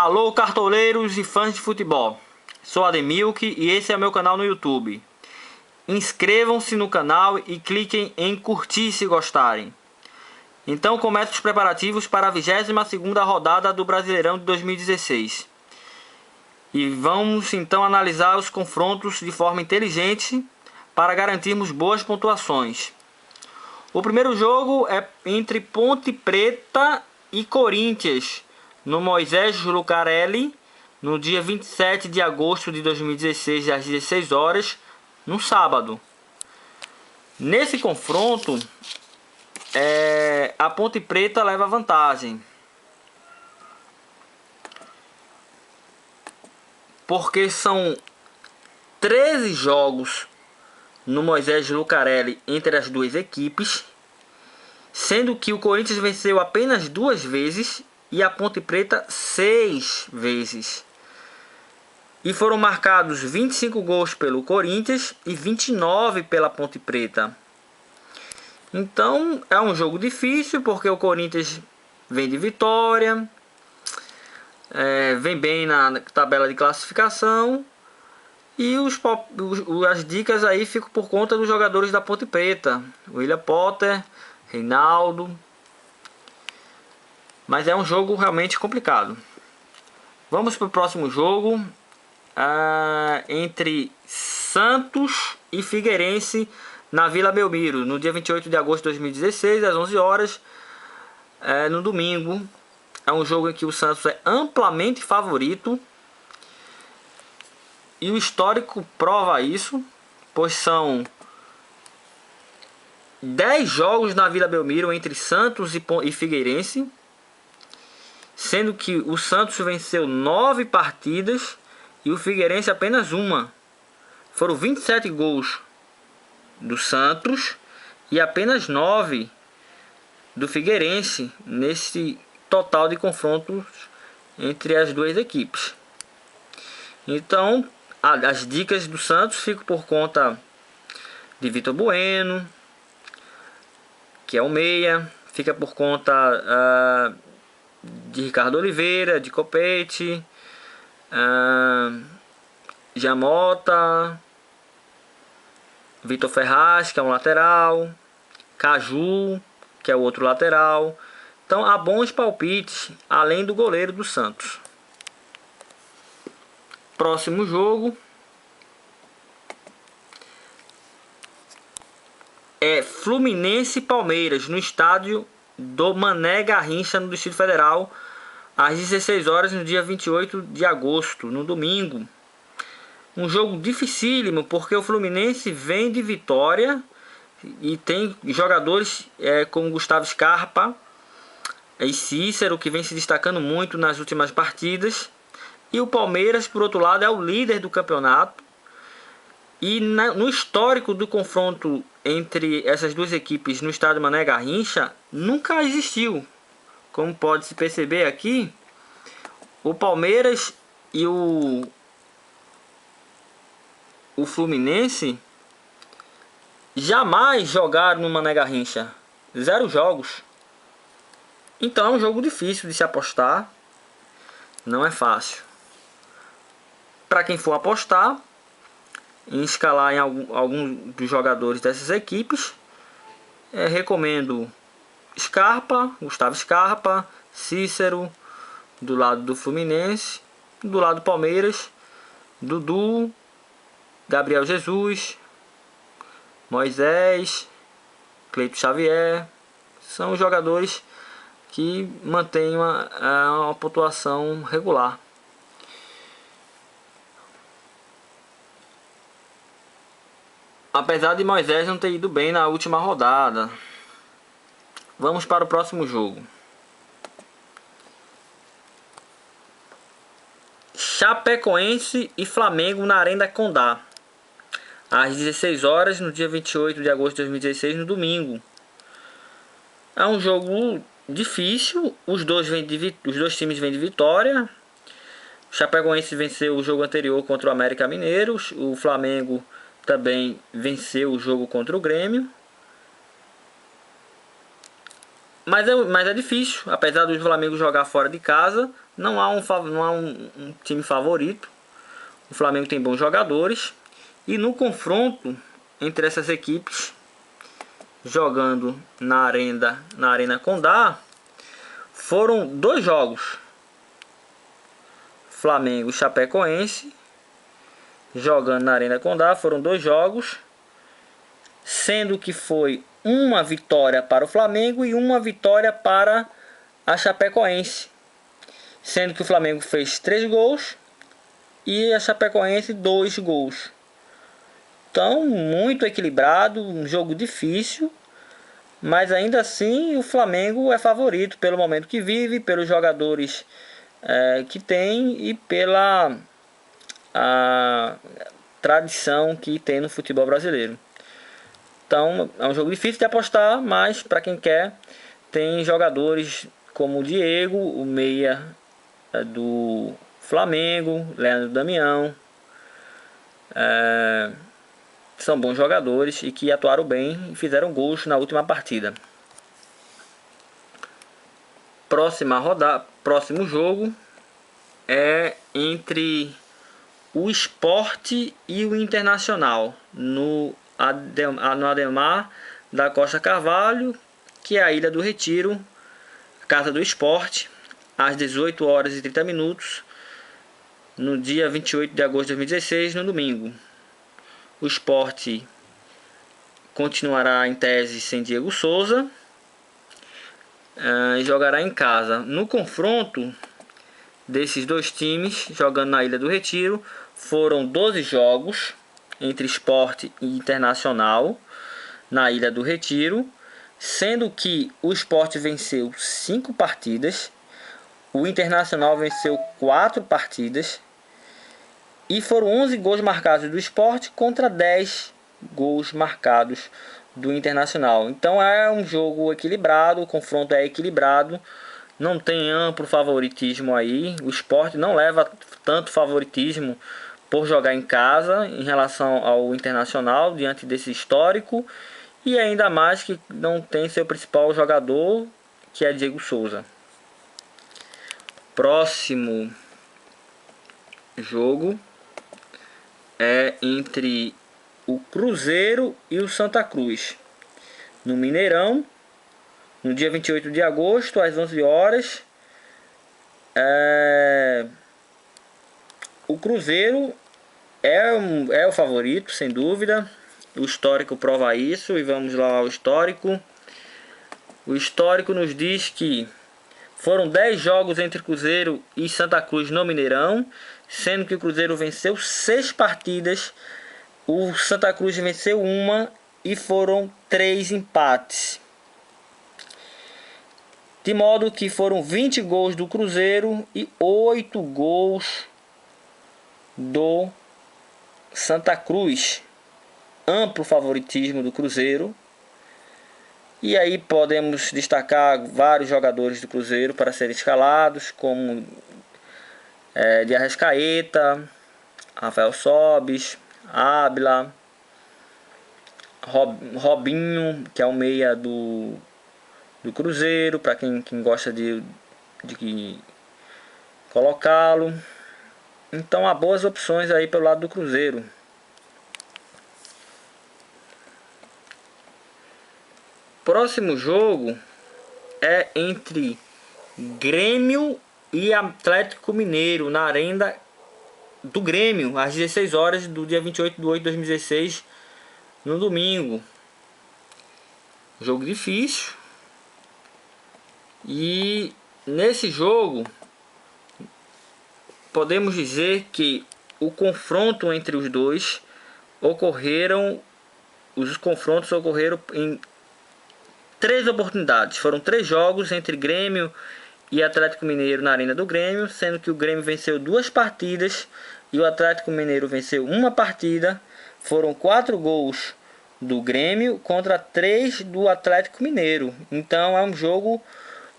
Alô, cartoleiros e fãs de futebol. Sou Ademilk e esse é meu canal no YouTube. Inscrevam-se no canal e cliquem em curtir se gostarem. Então começa os preparativos para a 22ª rodada do Brasileirão de 2016. E vamos então analisar os confrontos de forma inteligente para garantirmos boas pontuações. O primeiro jogo é entre Ponte Preta e Corinthians, no Moisés Lucarelli, no dia 27 de agosto de 2016, às 16 horas, no sábado. Nesse confronto, a Ponte Preta leva vantagem, porque são 13 jogos no Moisés Lucarelli entre as duas equipes, sendo que o Corinthians venceu apenas 2 vezes e a Ponte Preta 6 vezes. E foram marcados 25 gols pelo Corinthians e 29 pela Ponte Preta. Então é um jogo difícil, porque o Corinthians vem de vitória, vem bem na tabela de classificação. E as dicas aí ficam por conta dos jogadores da Ponte Preta: William Potter, Reinaldo. Mas é um jogo realmente complicado. Vamos para o próximo jogo, entre Santos e Figueirense, na Vila Belmiro, no dia 28 de agosto de 2016, às 11 horas, no domingo. É um jogo em que o Santos é amplamente favorito, e o histórico prova isso, pois são 10 jogos na Vila Belmiro entre Santos e Figueirense, sendo que o Santos venceu 9 partidas e o Figueirense apenas uma. Foram 27 gols do Santos e apenas 9 do Figueirense nesse total de confrontos entre as duas equipes. Então, as dicas do Santos ficam por conta de Vitor Bueno, que é o meia, fica por conta de Ricardo Oliveira, de Copete, Jamota, Vitor Ferraz, que é um lateral, Caju, que é o outro lateral. Então há bons palpites, além do goleiro do Santos. Próximo jogo é Fluminense e Palmeiras, no estádio do Mané Garrincha, no Distrito Federal, às 16 horas, no dia 28 de agosto, no domingo. Um jogo dificílimo, porque o Fluminense vem de vitória e tem jogadores como Gustavo Scarpa e Cícero, que vem se destacando muito nas últimas partidas. E o Palmeiras, por outro lado, é o líder do campeonato. E no histórico do confronto entre essas duas equipes no estádio Mané Garrincha, nunca existiu. Como pode se perceber aqui, o Palmeiras e o Fluminense jamais jogaram no Mané Garrincha. 0 jogos. Então é um jogo difícil de se apostar. Não é fácil. Para quem for apostar em escalar em algum dos jogadores dessas equipes, recomendo Scarpa, Gustavo Scarpa, Cícero do lado do Fluminense, do lado do Palmeiras, Dudu, Gabriel Jesus, Moisés, Cleito Xavier. São os jogadores que mantêm uma pontuação regular. Apesar de Moisés não ter ido bem na última rodada. Vamos para o próximo jogo. Chapecoense e Flamengo na Arena Condá, às 16 horas, no dia 28 de agosto de 2016, no domingo. É um jogo difícil. Os dois times vêm de vitória. O Chapecoense venceu o jogo anterior contra o América Mineiro. O Flamengo também venceu o jogo contra o Grêmio. Mas é difícil, apesar do Flamengo jogar fora de casa, não há um time favorito. O Flamengo tem bons jogadores. E no confronto entre essas equipes, jogando na Arena Condá, foram 2 jogos. Flamengo e Chapecoense, jogando na Arena Condá, foram 2 jogos, sendo que foi uma vitória para o Flamengo e uma vitória para a Chapecoense, sendo que o Flamengo fez 3 gols e a Chapecoense 2 gols. Então, muito equilibrado, um jogo difícil, mas ainda assim o Flamengo é favorito pelo momento que vive, pelos jogadores que tem e pela a tradição que tem no futebol brasileiro. Então é um jogo difícil de apostar, mas para quem quer, tem jogadores como o Diego, o meia do Flamengo, Leandro Damião, são bons jogadores e que atuaram bem e fizeram gols na última partida. Próximo jogo é entre o Sport e o Internacional no Ademar da Costa Carvalho, que é a Ilha do Retiro, casa do Sport, às 18 horas e 30 minutos, no dia 28 de agosto de 2016, no domingo. O Sport continuará em tese sem Diego Souza e jogará em casa. No confronto desses 2 times, jogando na Ilha do Retiro, foram 12 jogos entre Sport e Internacional na Ilha do Retiro, sendo que o Sport venceu 5 partidas, o Internacional venceu 4 partidas e foram 11 gols marcados do Sport contra 10 gols marcados do Internacional. Então é um jogo equilibrado, o confronto é equilibrado, não tem amplo favoritismo aí. O Sport não leva tanto favoritismo por jogar em casa em relação ao Internacional diante desse histórico, e ainda mais que não tem seu principal jogador, que é Diego Souza. Próximo jogo é entre o Cruzeiro e o Santa Cruz, no Mineirão, no dia 28 de agosto, às 11 horas. O Cruzeiro é o favorito, sem dúvida. O histórico prova isso, e vamos lá ao histórico. O histórico nos diz que foram 10 jogos entre Cruzeiro e Santa Cruz no Mineirão, sendo que o Cruzeiro venceu 6 partidas, o Santa Cruz venceu 1 e foram 3 empates. De modo que foram 20 gols do Cruzeiro e 8 gols do Santa Cruz. Amplo favoritismo do Cruzeiro. E aí podemos destacar vários jogadores do Cruzeiro para serem escalados, como de Arrascaeta, Rafael Sobis, Ábila, Robinho, que é o meia do Cruzeiro, para quem gosta de colocá-lo. Então há boas opções aí pelo lado do Cruzeiro. Próximo jogo é entre Grêmio e Atlético Mineiro, na Arena do Grêmio, às 16 horas do dia 28 de 8 de 2016, no domingo. Jogo difícil. E nesse jogo podemos dizer que o confronto entre os dois os confrontos ocorreram em 3 oportunidades. Foram 3 jogos entre Grêmio e Atlético Mineiro na Arena do Grêmio, sendo que o Grêmio venceu 2 partidas e o Atlético Mineiro venceu 1 partida. Foram 4 gols do Grêmio contra 3 do Atlético Mineiro. Então é um jogo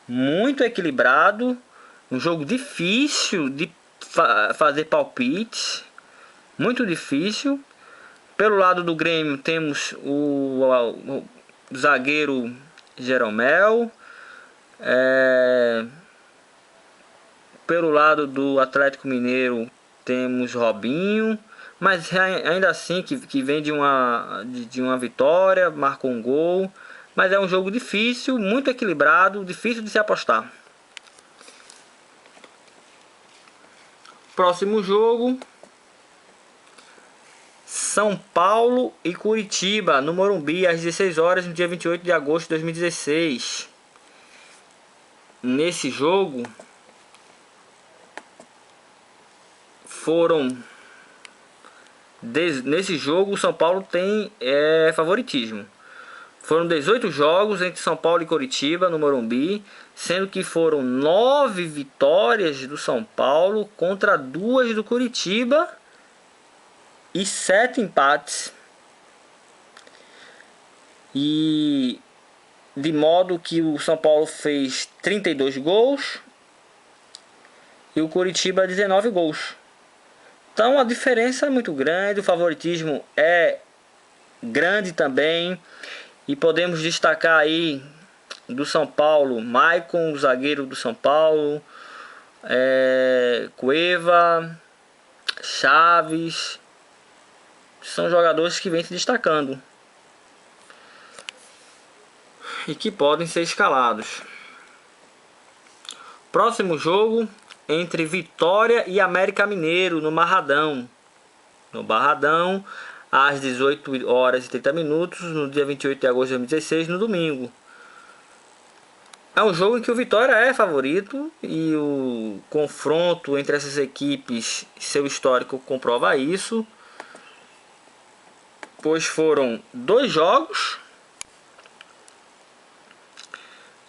muito equilibrado, um jogo difícil de fazer palpites, muito difícil. Pelo lado do Grêmio temos o zagueiro Jeromel, Pelo lado do Atlético Mineiro temos Robinho, mas ainda assim que vem de uma vitória, marcou um gol. Mas é um jogo difícil, muito equilibrado, difícil de se apostar. Próximo jogo: São Paulo e Curitiba, no Morumbi, às 16 horas, no dia 28 de agosto de 2016. Nesse jogo o São Paulo tem favoritismo. Foram 18 jogos entre São Paulo e Curitiba no Morumbi, sendo que foram 9 vitórias do São Paulo contra 2 do Curitiba e 7 empates. E de modo que o São Paulo fez 32 gols e o Curitiba 19 gols. Então a diferença é muito grande, o favoritismo é grande também. E podemos destacar aí do São Paulo, Maicon, o zagueiro do São Paulo, Cueva, Chaves. São jogadores que vêm se destacando e que podem ser escalados. Próximo jogo: entre Vitória e América Mineiro, no Barradão. No Barradão, às 18 horas e 30 minutos, no dia 28 de agosto de 2016, no domingo. É um jogo em que o Vitória é favorito e o confronto entre essas equipes, seu histórico comprova isso, pois foram 2 jogos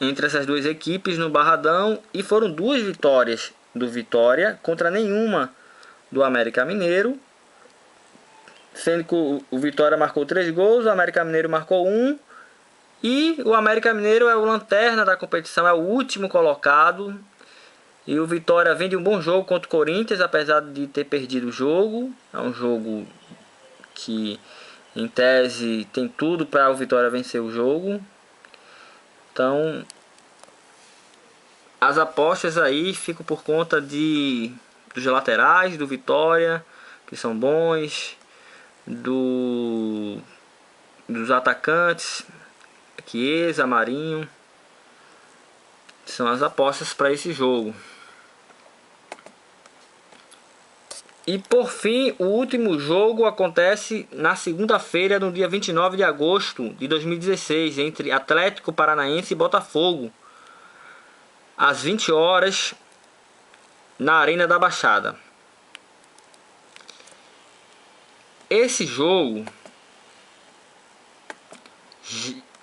entre essas duas equipes no Barradão e foram 2 vitórias do Vitória contra nenhuma do América Mineiro, sendo que o Vitória marcou 3 gols, o América Mineiro marcou 1, e o América Mineiro é o lanterna da competição, é o último colocado, e o Vitória vem de um bom jogo contra o Corinthians, apesar de ter perdido o jogo. É um jogo que, em tese, tem tudo para o Vitória vencer o jogo. Então, as apostas aí ficam por conta dos laterais do Vitória, que são bons, dos atacantes, Chiesa, Marinho. São as apostas para esse jogo. E por fim, o último jogo acontece na segunda-feira, no dia 29 de agosto de 2016, entre Atlético Paranaense e Botafogo, às 20 horas, na Arena da Baixada. Esse jogo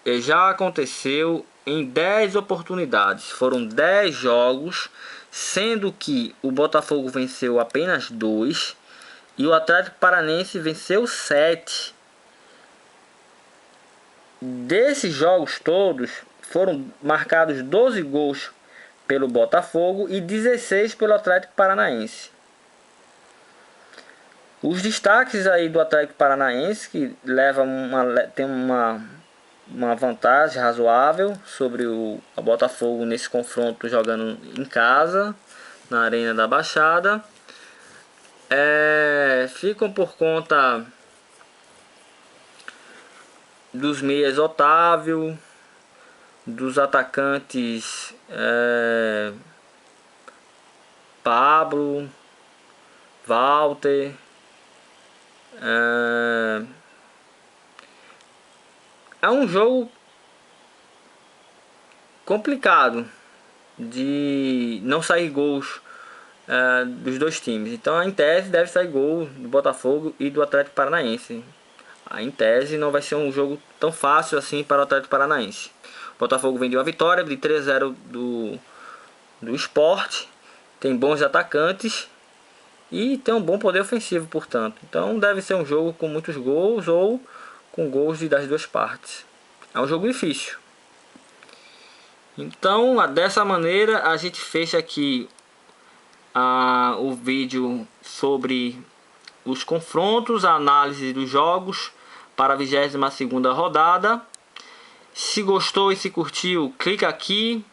já aconteceu em 10 oportunidades. Foram 10 jogos, sendo que o Botafogo venceu apenas 2 e o Atlético Paranaense venceu 7. Desses jogos todos, foram marcados 12 gols pelo Botafogo e 16 pelo Atlético Paranaense. Os destaques aí do Atlético Paranaense, que tem uma vantagem razoável sobre o Botafogo nesse confronto, jogando em casa, na Arena da Baixada, ficam por conta dos meias Otávio, dos atacantes Pablo, Walter. É um jogo complicado de não sair gols dos dois times. Então, em tese, deve sair gol do Botafogo e do Atlético Paranaense. Em tese, não vai ser um jogo tão fácil assim para o Atlético Paranaense. O Botafogo vem de uma vitória de 3-0 do Sport. Tem bons atacantes e tem um bom poder ofensivo, portanto. Então, deve ser um jogo com muitos gols ou com gols das duas partes. É um jogo difícil. Então, dessa maneira, a gente fecha aqui o vídeo sobre os confrontos, a análise dos jogos para a 22ª rodada. Se gostou e se curtiu, clica aqui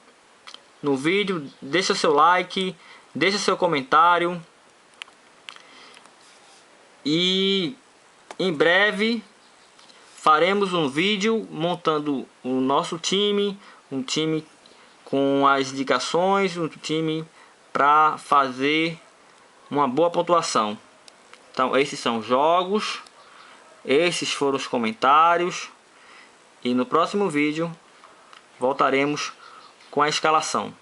no vídeo, deixa seu like, deixa seu comentário. E em breve faremos um vídeo montando o nosso time, um time com as indicações, um time para fazer uma boa pontuação. Então esses são os jogos, esses foram os comentários, e no próximo vídeo voltaremos com a escalação.